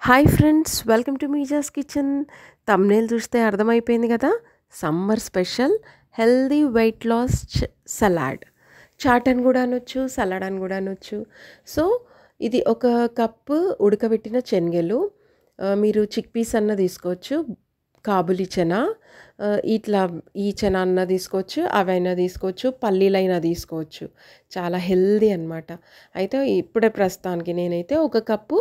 Hi friends, welcome to మీజాస్ kitchen. Thumbnail చూస్తే అర్థమైపోయింది కదా. Summer special healthy weight loss salad. Chaat అని కూడా అనొచ్చు, సలాడ్ అని కూడా అనొచ్చు. సో ఇది ఒక కప్పు ఉడకబెట్టిన శనగలు. మీరు చిక్ పీస్ అన్న తీసుకోవచ్చు, కాబులి చెనా, ఇట్లా ఈ చెనా అన్న తీసుకోవచ్చు, అవైనా తీసుకోవచ్చు, పల్లీలైనా తీసుకోవచ్చు. చాలా హెల్దీ అనమాట. అయితే ఇప్పుడే ప్రస్తుతానికి నేనైతే ఒక కప్పు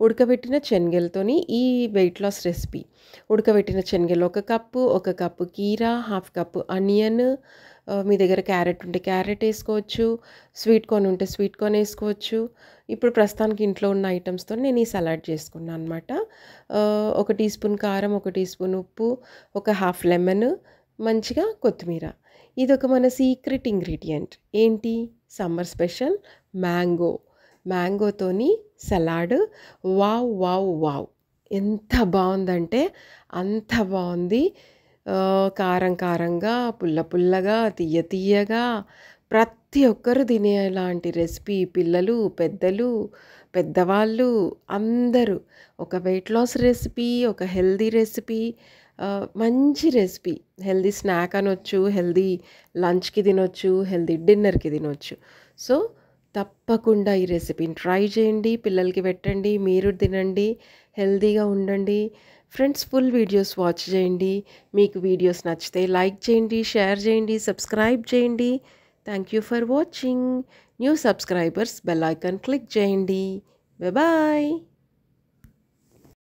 ఉడకబెట్టిన శనగలతోని ఈ వెయిట్ లాస్ రెసిపీ. ఉడకబెట్టిన శనగలు ఒక కప్పు కీరా, హాఫ్ కప్పు ఆనియన్, మీ దగ్గర క్యారెట్ ఉంటే క్యారెట్ వేసుకోవచ్చు, స్వీట్ కార్న్ ఉంటే స్వీట్ కార్న్ వేసుకోవచ్చు. ఇప్పుడు ప్రస్తుతానికి ఇంట్లో ఉన్న ఐటమ్స్తో నేను ఈ సలాడ్ చేసుకున్నాను అనమాట. ఒక టీ స్పూన్ కారం, ఒక టీ స్పూన్ ఉప్పు, ఒక హాఫ్ లెమన్, మంచిగా కొత్తిమీర. ఇదొక మన సీక్రెట్ ఇంగ్రీడియంట్. ఏంటి? సమ్మర్ స్పెషల్ మ్యాంగోతోని సలాడ్. వావ్ వావ్ వావ్, ఎంత బాగుందంటే అంత బాగుంది. కారం కారంగా, పుల్ల పుల్లగా, తీయ తీయగా, ప్రతి ఒక్కరు తినేలాంటి రెసిపీ. పిల్లలు, పెద్దలు, పెద్దవాళ్ళు అందరూ. ఒక వెయిట్ లాస్ రెసిపీ, ఒక హెల్దీ రెసిపీ, మంచి రెసిపీ. హెల్దీ స్నాక్ అనొచ్చు, హెల్దీ లంచ్కి తినొచ్చు, హెల్దీ డిన్నర్కి తినొచ్చు. సో తప్పకుండా ఈ రెసిపీని ట్రై చేయండి, పిల్లలకి పెట్టండి, మీరు తినండి, హెల్దీగా ఉండండి. ఫ్రెండ్స్, ఫుల్ వీడియోస్ వాచ్ చేయండి. మీకు వీడియోస్ నచ్చితే లైక్ చేయండి, షేర్ చేయండి, సబ్స్క్రైబ్ చేయండి. Thank you for watching. New subscribers bell icon click చేయండి. బాయ్.